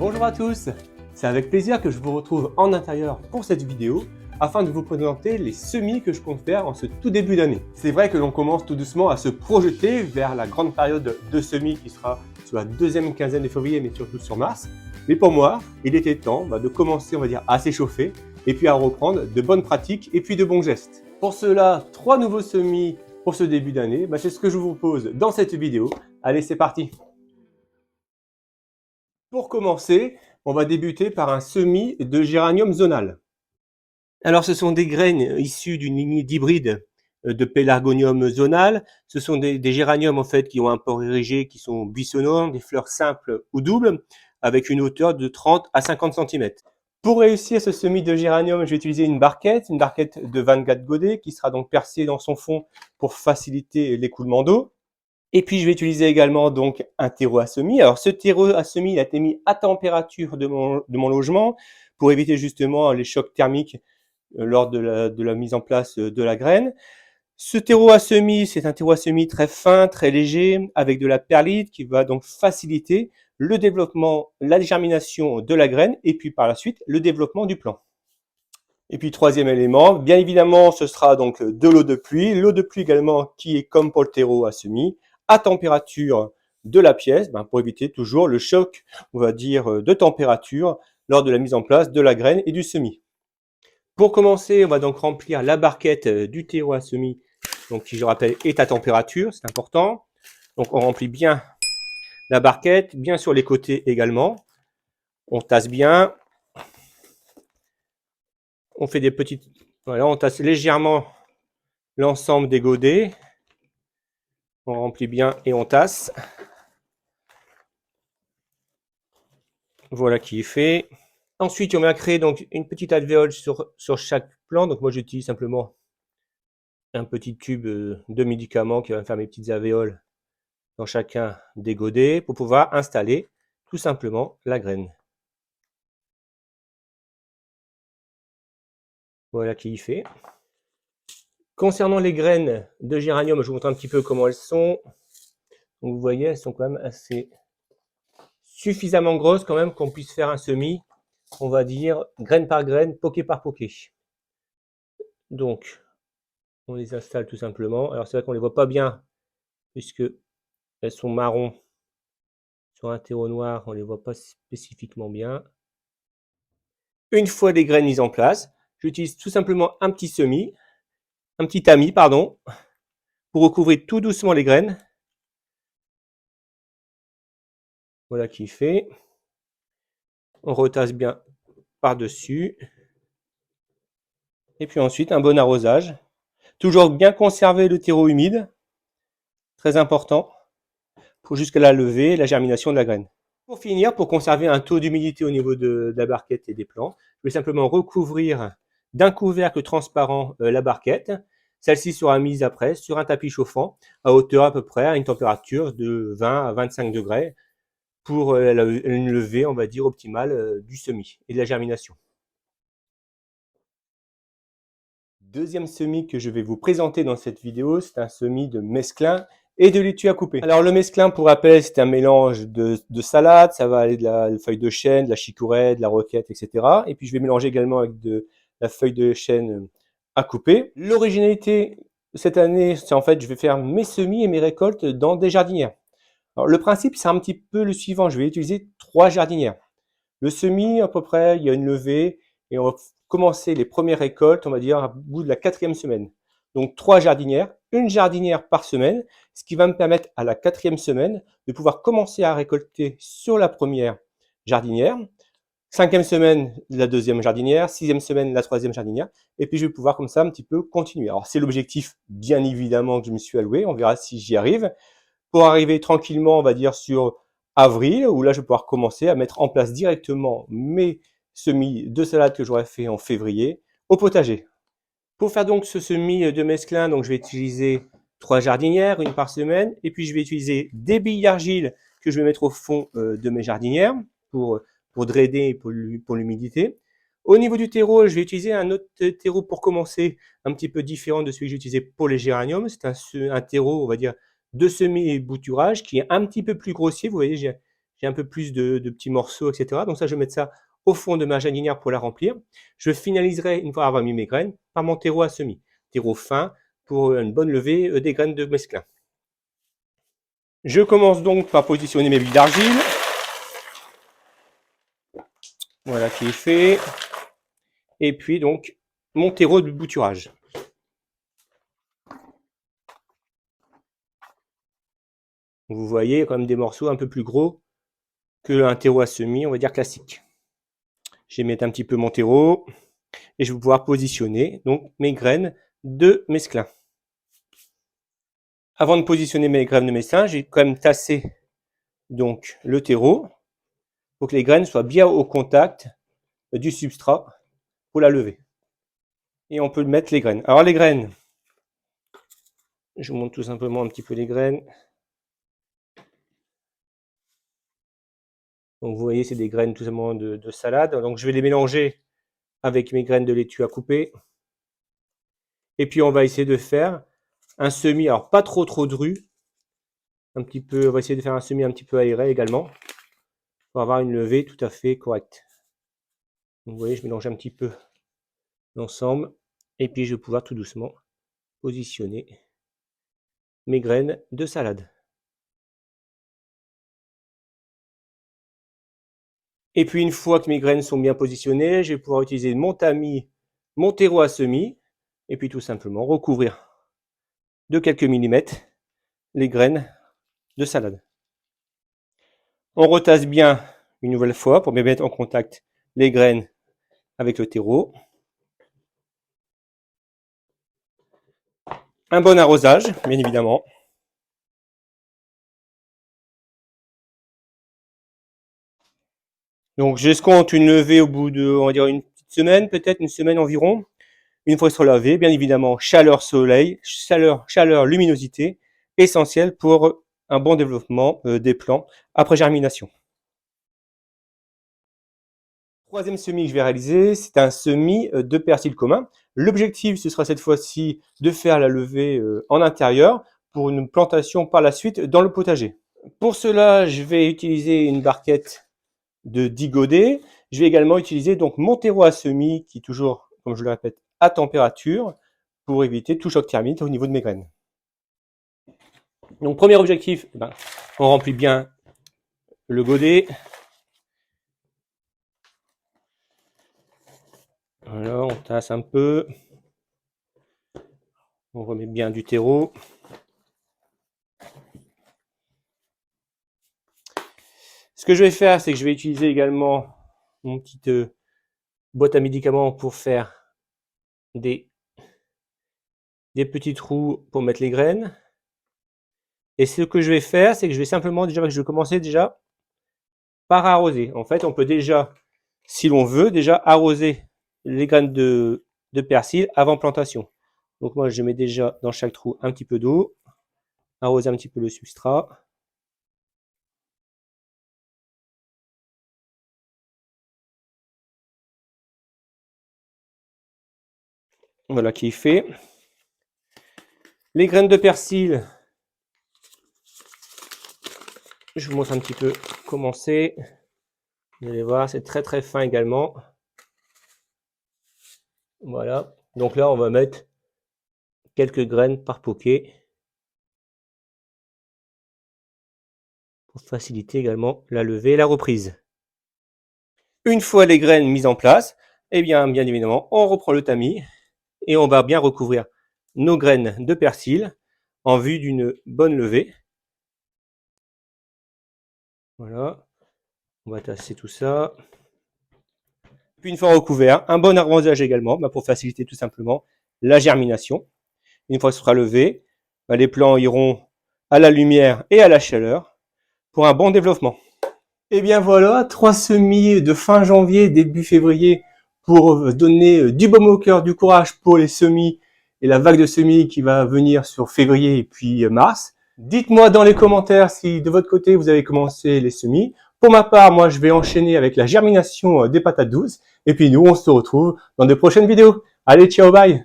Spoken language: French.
Bonjour à tous, c'est avec plaisir que je vous retrouve en intérieur pour cette vidéo afin de vous présenter les semis que je compte faire en ce tout début d'année. C'est vrai que l'on commence tout doucement à se projeter vers la grande période de semis qui sera sur la deuxième quinzaine de février mais surtout sur mars. Mais pour moi, il était temps de commencer, on va dire, à s'échauffer et puis à reprendre de bonnes pratiques et puis de bons gestes. Pour cela, 3 nouveaux semis pour ce début d'année, c'est ce que je vous propose dans cette vidéo. Allez, c'est parti! Pour commencer, on va débuter par un semis de géranium zonal. Alors, ce sont des graines issues d'une lignée d'hybrides de Pelargonium zonal. Ce sont des géraniums en fait qui ont un port érigé, qui sont buissonnants, des fleurs simples ou doubles, avec une hauteur de 30 à 50 cm. Pour réussir ce semis de géranium, je vais utiliser une barquette de 24 godets qui sera donc percée dans son fond pour faciliter l'écoulement d'eau. Et puis, je vais utiliser également donc un terreau à semis. Alors, ce terreau à semis a été mis à température de mon logement pour éviter justement les chocs thermiques lors de la mise en place de la graine. Ce terreau à semis, c'est un terreau à semis très fin, très léger, avec de la perlite qui va donc faciliter le développement, la germination de la graine et puis par la suite le développement du plant. Et puis troisième élément, bien évidemment, ce sera donc de l'eau de pluie. L'eau de pluie également qui est comme pour le terreau à semis, à température de la pièce, pour éviter toujours le choc, on va dire, de température lors de la mise en place de la graine et du semis. Pour commencer, on va donc remplir la barquette du terreau à semis, donc qui je rappelle est à température, c'est important. Donc on remplit bien la barquette, bien sur les côtés également. On tasse bien. On fait des petites... Voilà, on tasse légèrement l'ensemble des godets. On remplit bien et on tasse. Voilà qui est fait. Ensuite, on va créer donc une petite alvéole sur chaque plant. Donc moi, j'utilise simplement un petit tube de médicaments qui va faire mes petites alvéoles dans chacun des godets pour pouvoir installer tout simplement la graine. Voilà qui est fait. Concernant les graines de géranium, je vous montre un petit peu comment elles sont. Donc vous voyez, elles sont quand même assez suffisamment grosses quand même qu'on puisse faire un semis, on va dire, graine par graine, poké par poké. Donc, on les installe tout simplement. Alors c'est vrai qu'on les voit pas bien, puisque elles sont marron sur un terreau noir, on les voit pas spécifiquement bien. Une fois les graines mises en place, j'utilise tout simplement un petit tamis, pardon, pour recouvrir tout doucement les graines. Voilà qui est fait. On retasse bien par-dessus. Et puis ensuite, un bon arrosage. Toujours bien conserver le terreau humide, très important, pour jusqu'à la levée et la germination de la graine. Pour finir, pour conserver un taux d'humidité au niveau de la barquette et des plants, je vais simplement recouvrir d'un couvercle transparent la barquette. Celle-ci sera mise après sur un tapis chauffant à hauteur à peu près à une température de 20 à 25 degrés pour une levée, on va dire, optimale du semis et de la germination. Deuxième semis que je vais vous présenter dans cette vidéo, c'est un semis de mesclun et de laitue à couper. Alors le mesclun, pour rappel, c'est un mélange de salade, ça va aller de la feuille de chêne, de la chicorée, de la roquette, etc. Et puis je vais mélanger également avec de la feuille de chêne à couper. L'originalité cette année, c'est en fait, je vais faire mes semis et mes récoltes dans des jardinières. Alors le principe, c'est un petit peu le suivant, je vais utiliser 3 jardinières. Le semis, à peu près, il y a une levée et on va commencer les premières récoltes, on va dire, au bout de la 4e semaine. Donc 3 jardinières, une jardinière par semaine, ce qui va me permettre à la 4e semaine de pouvoir commencer à récolter sur la première jardinière, 5e semaine la 2e jardinière, 6e semaine la 3e jardinière, et puis je vais pouvoir comme ça un petit peu continuer. Alors c'est l'objectif bien évidemment que je me suis alloué, on verra si j'y arrive, pour arriver tranquillement, on va dire, sur avril, où là je vais pouvoir commencer à mettre en place directement mes semis de salade que j'aurais fait en février au potager. Pour faire donc ce semis de mesclun, donc je vais utiliser 3 jardinières, une par semaine, et puis je vais utiliser des billes d'argile que je vais mettre au fond de mes jardinières pour drainer et pour l'humidité. Au niveau du terreau, je vais utiliser un autre terreau pour commencer, un petit peu différent de celui que j'ai utilisé pour les géraniums. C'est un terreau, on va dire, de semis et bouturage qui est un petit peu plus grossier. Vous voyez, j'ai j'ai un peu plus de petits morceaux, etc. Donc ça, je vais mettre ça au fond de ma jardinière pour la remplir. Je finaliserai, une fois avoir mis mes graines, par mon terreau à semis. Terreau fin pour une bonne levée des graines de mesclun. Je commence donc par positionner mes billes d'argile. Voilà qui est fait. Et puis donc mon terreau de bouturage. Vous voyez quand même des morceaux un peu plus gros qu'un terreau à semis, on va dire classique. Je vais mettre un petit peu mon terreau et je vais pouvoir positionner donc mes graines de mesclun. Avant de positionner mes graines de mesclun, j'ai quand même tassé donc le terreau pour que les graines soient bien au contact du substrat pour la lever. Et on peut mettre les graines. Alors les graines, je vous montre tout simplement un petit peu les graines. Donc vous voyez, c'est des graines tout simplement de salade. Donc je vais les mélanger avec mes graines de laitue à couper. Et puis on va essayer de faire un semis, alors pas trop dru, un petit peu, on va essayer de faire un semis un petit peu aéré également, pour avoir une levée tout à fait correcte. Donc, vous voyez, je mélange un petit peu l'ensemble, et puis je vais pouvoir tout doucement positionner mes graines de salade. Et puis une fois que mes graines sont bien positionnées, je vais pouvoir utiliser mon tamis, mon terreau à semis, et puis tout simplement recouvrir de quelques millimètres les graines de salade. On retasse bien une nouvelle fois pour bien mettre en contact les graines avec le terreau. Un bon arrosage, bien évidemment. Donc j'escompte une levée au bout de, on va dire, une petite semaine, peut-être une semaine environ. Une fois sur lavé, bien évidemment, chaleur soleil, chaleur, luminosité, essentielle pour un bon développement des plants après germination. Troisième semis que je vais réaliser, c'est un semis de persil commun. L'objectif, ce sera cette fois-ci de faire la levée en intérieur pour une plantation par la suite dans le potager. Pour cela, je vais utiliser une barquette de 10 godets. Je vais également utiliser donc mon terreau à semis qui est toujours, comme je le répète, à température pour éviter tout choc thermique au niveau de mes graines. Donc premier objectif, on remplit bien le godet. Voilà, on tasse un peu. On remet bien du terreau. Ce que je vais faire, c'est que je vais utiliser également mon petite boîte à médicaments pour faire des petits trous pour mettre les graines. Et ce que je vais faire, c'est que je vais simplement, je vais commencer déjà par arroser. En fait, on peut déjà, si l'on veut, déjà arroser les graines de persil avant plantation. Donc moi, je mets déjà dans chaque trou un petit peu d'eau, arroser un petit peu le substrat. Voilà qui est fait. Les graines de persil, je vous montre un petit peu comment c'est. Vous allez voir, c'est très fin également. Voilà. Donc là, on va mettre quelques graines par poquet pour faciliter également la levée et la reprise. Une fois les graines mises en place, eh bien évidemment, on reprend le tamis et on va bien recouvrir nos graines de persil en vue d'une bonne levée. Voilà, on va tasser tout ça. Puis une fois recouvert, un bon arrosage également pour faciliter tout simplement la germination. Une fois que ce sera levé, les plants iront à la lumière et à la chaleur pour un bon développement. Et bien voilà, 3 semis de fin janvier, début février pour donner du baume au cœur, du courage pour les semis et la vague de semis qui va venir sur février et puis mars. Dites-moi dans les commentaires si de votre côté vous avez commencé les semis. Pour ma part, moi je vais enchaîner avec la germination des patates douces. Et puis nous, on se retrouve dans de prochaines vidéos. Allez, ciao, bye!